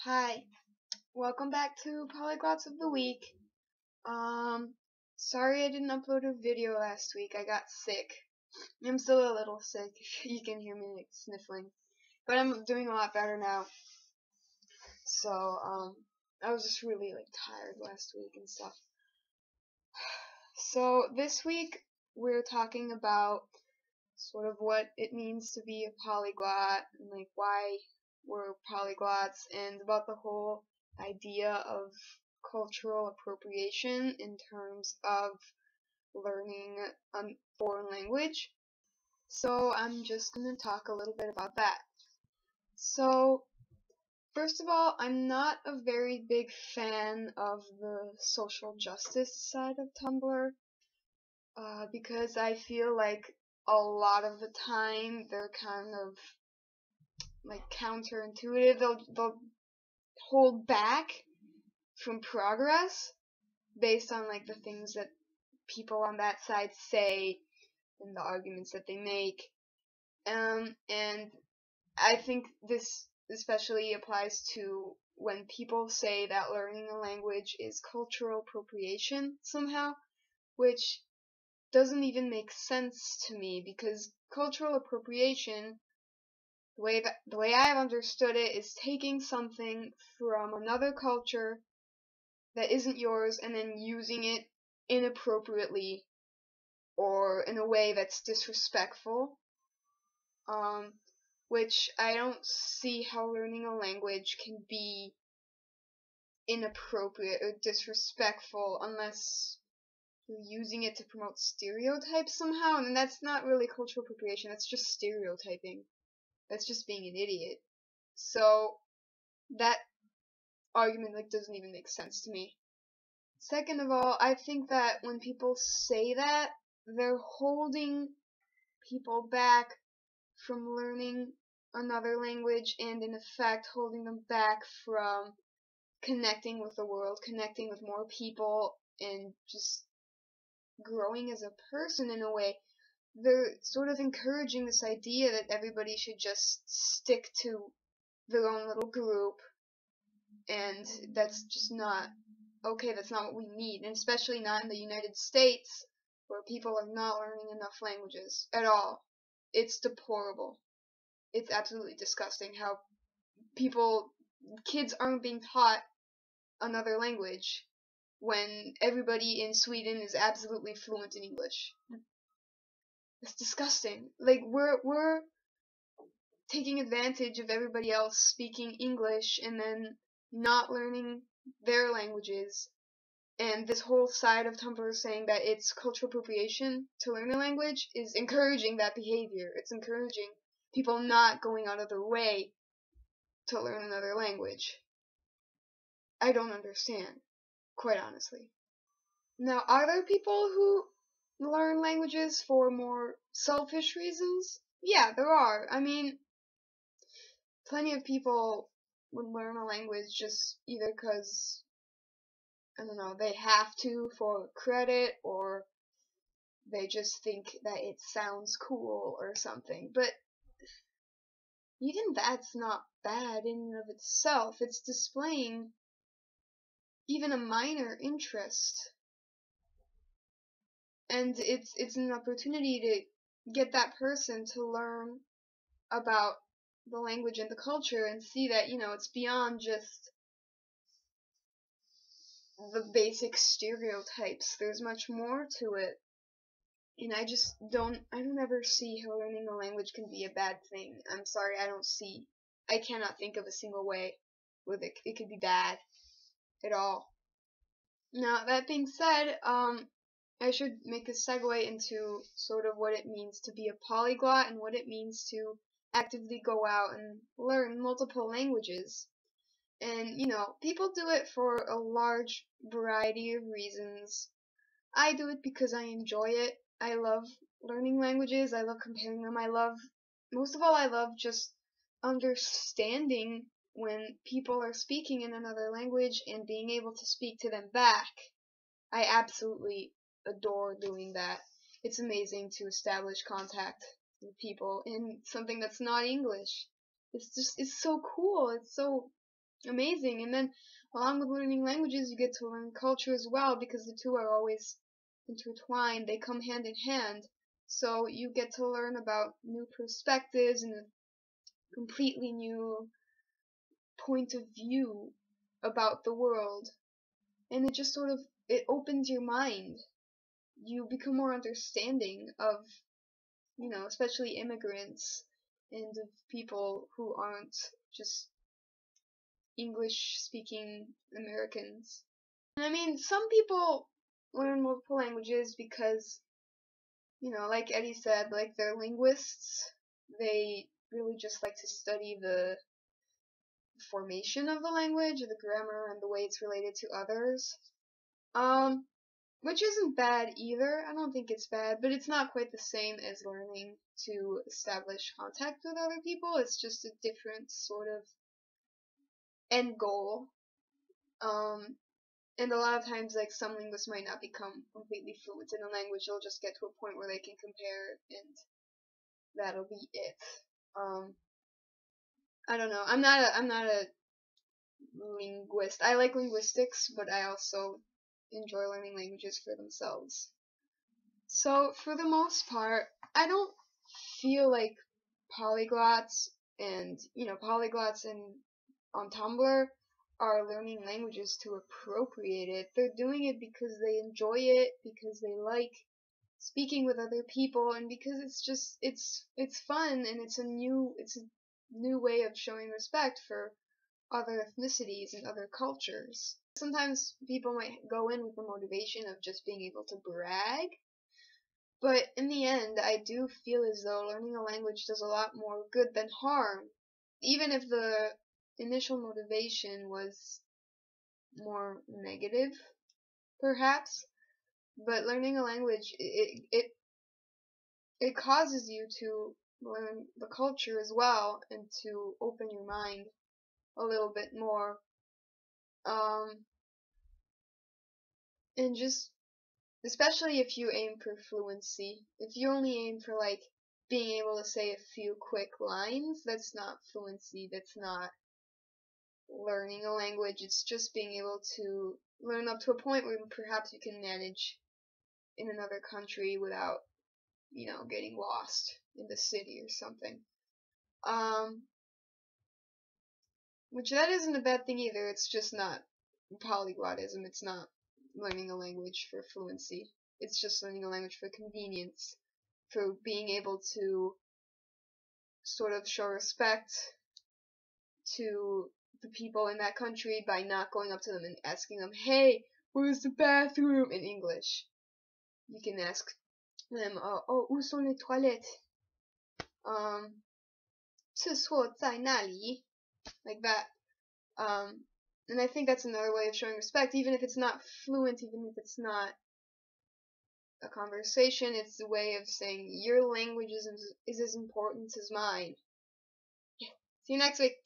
Hi, welcome back to Polyglots of the Week. Sorry I didn't upload a video last week. I got sick. I'm still a little sick. You can hear me like sniffling, but I'm doing a lot better now. So, I was just really like tired last week and stuff. So this week we're talking about sort of what it means to be a polyglot and like why we're polyglots and about the whole idea of cultural appropriation in terms of learning a foreign language. So I'm just going to talk a little bit about that. So first of all, I'm not a very big fan of the social justice side of Tumblr because I feel like a lot of the time they're kind of like counterintuitive. They'll hold back from progress based on like the things that people on that side say and the arguments that they make. And I think this especially applies to when people say that learning a language is cultural appropriation somehow, which doesn't even make sense to me because cultural appropriation, the way I have understood it, is taking something from another culture that isn't yours and then using it inappropriately or in a way that's disrespectful. Which I don't see how learning a language can be inappropriate or disrespectful unless you're using it to promote stereotypes somehow, and that's not really cultural appropriation, that's just stereotyping. That's just being an idiot. So that argument like doesn't even make sense to me. Second of all, I think that when people say that, they're holding people back from learning another language and in effect holding them back from connecting with the world, connecting with more people, and just growing as a person in a way. They're sort of encouraging this idea that everybody should just stick to their own little group, and that's just not okay. That's not what we need, and especially not in the United States where people are not learning enough languages at all. It's deplorable. It's absolutely disgusting how kids aren't being taught another language when everybody in Sweden is absolutely fluent in English. It's disgusting. Like we're taking advantage of everybody else speaking English and then not learning their languages. And this whole side of Tumblr saying that it's cultural appropriation to learn a language is encouraging that behavior. It's encouraging people not going out of their way to learn another language. I don't understand, quite honestly. Now, are there people who learn languages for more selfish reasons? Yeah, there are. I mean, plenty of people would learn a language just either because, I don't know, they have to for credit, or they just think that it sounds cool or something. But even that's not bad in and of itself. It's displaying even a minor interest. And it's an opportunity to get that person to learn about the language and the culture and see that, it's beyond just the basic stereotypes. There's much more to it. And I don't ever see how learning a language can be a bad thing. I'm sorry, I cannot think of a single way where it could be bad at all. Now, that being said, I should make a segue into sort of what it means to be a polyglot and what it means to actively go out and learn multiple languages. And, people do it for a large variety of reasons. I do it because I enjoy it. I love learning languages. I love comparing them. Most of all, I love just understanding when people are speaking in another language and being able to speak to them back. I absolutely adore doing that. It's amazing to establish contact with people in something that's not English. It's so cool. It's so amazing. And then along with learning languages, you get to learn culture as well, because the two are always intertwined. They come hand in hand. So you get to learn about new perspectives and a completely new point of view about the world. And it just sort of, it opens your mind. You become more understanding of, especially immigrants and of people who aren't just English speaking Americans. And I mean, some people learn multiple languages because, like Eddie said, like they're linguists. They really just like to study the formation of the language, the grammar, and the way it's related to others. Which isn't bad either. I don't think it's bad, but it's not quite the same as learning to establish contact with other people. It's just a different sort of end goal. And a lot of times, like, some linguists might not become completely fluent in a language. They'll just get to a point where they can compare, and that'll be it. I don't know. I'm not a linguist. I like linguistics, but I also enjoy learning languages for themselves. So, for the most part, I don't feel like polyglots and, polyglots on Tumblr are learning languages to appropriate it. They're doing it because they enjoy it, because they like speaking with other people, and because it's fun, and it's a new way of showing respect for other ethnicities and other cultures. Sometimes people might go in with the motivation of just being able to brag, but in the end, I do feel as though learning a language does a lot more good than harm, even if the initial motivation was more negative, perhaps. But learning a language, it causes you to learn the culture as well, and to open your mind a little bit more. And just, especially if you aim for fluency. If you only aim for, like, being able to say a few quick lines, that's not fluency, that's not learning a language. It's just being able to learn up to a point where perhaps you can manage in another country without, getting lost in the city or something. Which that isn't a bad thing either. It's just not polyglotism. It's not learning a language for fluency. It's just learning a language for convenience, for being able to sort of show respect to the people in that country by not going up to them and asking them, "Hey, where's the bathroom?" in English. You can ask them, "Oh, où sont les toilettes?" 厕所在哪里? Like that. And I think that's another way of showing respect, even if it's not fluent, even if it's not a conversation. It's a way of saying your language is as important as mine. Yeah. See you next week.